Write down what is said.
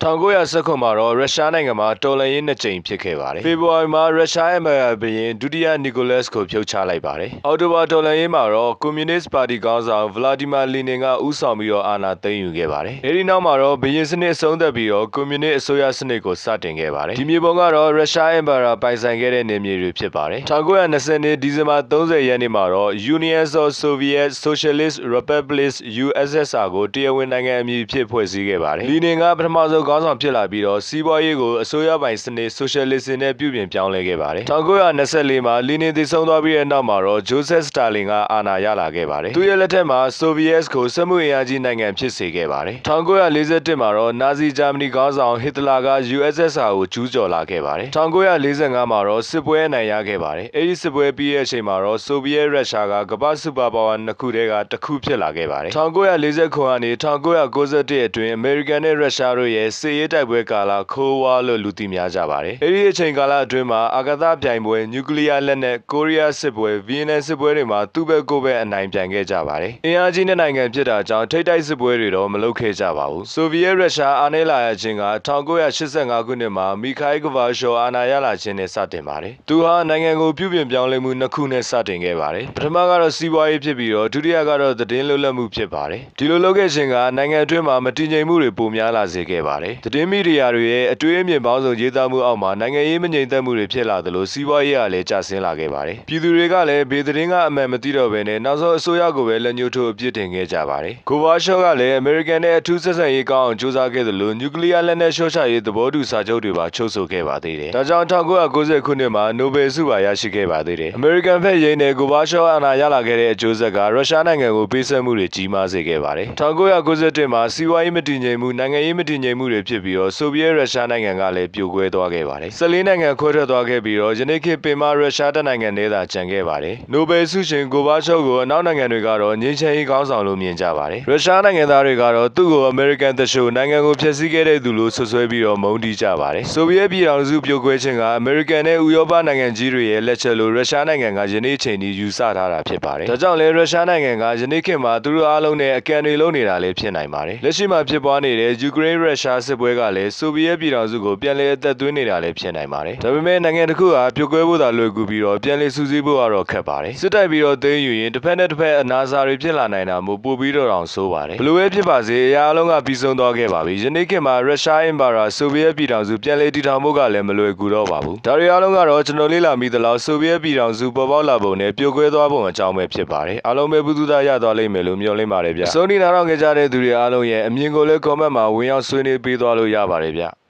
1919မှာတော့ရုရှားနိုင်ငံမှာတော်လှန်ရေးနှစ်ကြိမ်ဖြစ်ခဲ့ပါတယ်။ဖေဖော်ဝါရီမှာရုရှားရဲ့ဘရင်ဒုတိယနီကိုလတ်စ်ကိုဖြုတ်ချလိုက်ပါတယ်။အော်တိုဘာတော်လှန်ရေးမှာတော့ကွန်မြူနစ်ပါတီခေါင်းဆောင်ဗလာဒီမာလီနင်ကဦးဆောင်ပြီးတော့အာဏာသိမ်းယူခဲ့ပါတယ်။အဲဒီနောက်မှာတော့ဘရင်စနစ်အဆုံးသတ်ပြီးတော့ကွန်မြူနစ်အစိုးရစနစ်ကိုစတင်ခဲ့ပါတယ်။ဒီမြေပုံကတော့ရုရှားအင်ပါယာပိုင်ဆိုင်ခဲ့တဲ့နေမြေတွေဖြစ်ပါတယ်။1920ဒီဇင်ဘာ30ရက်နေ့မှာတော့ Union of Soviet Socialist Republics USSR ကိုတရားဝင်နိုင်ငံအမည်ဖြစ်ဖွဲ့စည်းခဲ့ပါတယ်။လီနင်ကပထမဆုံးခေါင်းဆောင်ဖြစ်လာပြီးတော့စီးပွားရေးကိုအစိုးရပိုင်စနစ် Socialism နဲ့ပြုပြင်ပြောင်းလဲခဲ့ပါတယ်။1924မှာလီနင်တည်ဆုံသွားပြီးတဲ့နောက်မှာတော့ဂျိုဆက်စတာလင်ကအာဏာရလာခဲ့ပါတယ်။သူရဲ့လက်ထက်မှာဆိုဗီယက်ကိုစက်မှုအင်အားကြီးနိုင်ငံဖြစ်စေခဲ့ပါတယ်။1941မှာတော့နာဇီဂျာမနီခေါင်းဆောင်ဟစ်တလာက USSR ကိုကျူးကျော်လာခဲ့ပါတယ်။1945မှာတော့စစ်ပွဲအနိုင်ရခဲ့ပါတယ်။အဲဒီစစ်ပွဲပြီးတဲ့အချိန်မှာတော့ဆိုဗီယက်ရုရှားကကမ္ဘာစူပါပါဝါနှစ်ခုတည်းကတစ်ခုဖြစ်လာခဲ့ပါတယ်။1949ကနေ1991အတွင်းအမေရိကန်နဲ့ရုရှားတို့ရဲ့စစ်ရေးတိုက်ပွဲကာလခိုးဝါလို့လူသိများကြပါတယ်။အဲဒီအချိန်ကာလအတွင်းမှာအာကာသပြိုင်ပွဲနျူကလ িয়ার လက်နက်ကိုရီးယားစစ်ပွဲဗီယက်နမ်စစ်ပွဲတွေမှာသူ့ဘက်ကိုယ်ဘက်အနိုင်ပြိုင်ခဲ့ကြပါတယ်။အင်အားကြီးတဲ့နိုင်ငံဖြစ်တာကြောင့်ထိပ်တိုက်စစ်ပွဲတွေတော့မလုပ်ခဲ့ကြပါဘူး။ဆိုဗီယက်ရုရှားအားနည်းလာရခြင်းက1985ခုနှစ်မှာမီခိုင်ဂဗာရှောအာဏာရလာခြင်းနဲ့စတင်ပါတယ်။သူဟာနိုင်ငံကိုပြုပြင်ပြောင်းလဲမှုနှစ်ခုနဲ့စတင်ခဲ့ပါတယ်။ပထမကတော့စီးပွားရေးဖြစ်ပြီးတော့ဒုတိယကတော့သတင်းလွတ်လပ်မှုဖြစ်ပါတယ်။ဒီလိုလုပ်ခဲ့ခြင်းကနိုင်ငံအတွင်းမှာမတည်ငြိမ်မှုတွေပိုများလာစေခဲ့ပါတယ်။သတင်းမီဒီယာတွေရဲ့အတွေးအမြင်ပေါင်းစုံရေးသားမှုအောက်မှာနိုင်ငံရေးမငြိမ်သက်မှုတွေဖြစ်လာသလိုစီးပွားရေးကလည်းကျဆင်းလာခဲ့ပါတယ်။ပြည်သူတွေကလည်းဘေးသတင်းကအမှန်မသိတော့ဘဲနဲ့နောက်ဆုံးအစိုးရကိုပဲလက်ညှိုးထိုးအပြစ်တင်ခဲ့ကြပါတယ်။ဂိုဗာရှော့ကလည်းအမေရိကန်နဲ့အထူးဆက်ဆံရေးကောင်းအောင်ကြိုးစားခဲ့သလိုနျူကလ িয়ার လက်နက်ရှော့ချရေးသဘောတူစာချုပ်တွေပါချုပ်ဆိုခဲ့ပါသေးတယ်။ဒါကြောင့်1990ခုနှစ်မှာနိုဘယ်ဆုပါရရှိခဲ့ပါသေးတယ်။အမေရိကန်ဖက်ရင်းနဲ့ဂိုဗာရှော့အာဏာရလာခဲ့တဲ့အကျိုးဆက်ကရုရှားနိုင်ငံကိုပေးဆက်မှုတွေကြီးမားစေခဲ့ပါတယ်။1991မှာစီးပွားရေးမတည်ငြိမ်မှုနိုင်ငံရေးမတည်ငြိမ်မှုတွေဖြစ်ပြီးတော့ဆိုဗီယက်ရုရှားနိုင်ငံကလည်းပြိုကွဲသွားခဲ့ပါတယ်။14နိုင်ငံခွဲထွက်သွားခဲ့ပြီးတော့ယနေ့ခေတ်ပင်မရုရှားတနိုင်ငံနဲ့သာကျန်ခဲ့ပါတယ်။နိုဘယ်ဆုရှင်ဂိုဗာရှော့ကိုအနောက်နိုင်ငံတွေကတော့ငြိမ်းချမ်းရေးခေါင်းဆောင်လို့မြင်ကြပါတယ်။ရုရှားနိုင်ငံသားတွေကတော့သူ့ကိုအမေရိကန်တရှို့နိုင်ငံကိုဖျက်ဆီးခဲ့တဲ့သူလို့ဆွဆွဲပြီးတော့မုန်းတီးကြပါတယ်။ဆိုဗီယက်ပြည်ထောင်စုပြိုကွဲခြင်းကအမေရိကန်နဲ့ဥရောပနိုင်ငံကြီးတွေရဲ့လက်ချက်လို့ရုရှားနိုင်ငံကယနေ့ချိန်ထိယူဆထားတာဖြစ်ပါတယ်။ဒါကြောင့်လည်းရုရှားနိုင်ငံကယနေ့ခေတ်မှာသူတို့အားလုံးနဲ့အကန့်တွေလုံးနေတာလည်းဖြစ်နိုင်ပါတယ်။လက်ရှိမှာဖြစ်ပွားနေတဲ့ယူကရိန်းရုရှားစစ်ပွဲကလည်းဆိုဗီယက်ပြည်ထောင်စုကိုပြန်လည်အသက်သွင်းနေတာလည်းဖြစ်နိုင်ပါတယ်။ဒါပေမဲ့နိုင်ငံတစ်ခုဟာပြိုကွဲဖို့သာလွယ်ကူပြီးတော့ပြန်လည်စုစည်းဖို့ကတော့ခက်ပါတယ်။စစ်တိုက်ပြီးတော့သိမ်းယူရင်တစ်ဖက်နဲ့တစ်ဖက်အနာစာတွေဖြစ်လာနိုင်တာမို့ပိုပြီးတော့တောင်ဆိုးပါတယ်။ဘယ်လိုပဲဖြစ်ပါစေအရာအလုံးကပြီးဆုံးသွားခဲ့ပါပြီ။ယနေ့ခေတ်မှာရုရှားအင်ပါယာဆိုဗီယက်ပြည်ထောင်စုပြန်လည်တည်ထောင်ဖို့ကလည်းမလွယ်ကူတော့ပါဘူး။ဒါတွေအားလုံးကတော့ကျွန်တော်လေ့လာမိသလောက်ဆိုဗီယက်ပြည်ထောင်စုပေါ်ပေါက်လာပုံနဲ့ပြိုကွဲသွားပုံအကြောင်းပဲဖြစ်ပါတယ်။အားလုံးပဲဘုသူသားရသွားလိမ့်မယ်လို့မျှော်လင့်ပါတယ်ဗျ။အစိုးရနားထောင်ခဲ့ကြတဲ့သူတွေအားလုံးရဲ့အမြင်ကိုလည်း comment မှာဝင်ရောက်ဆွေးနွေးပေးသွားလို့ရပါတယ်ဗျ။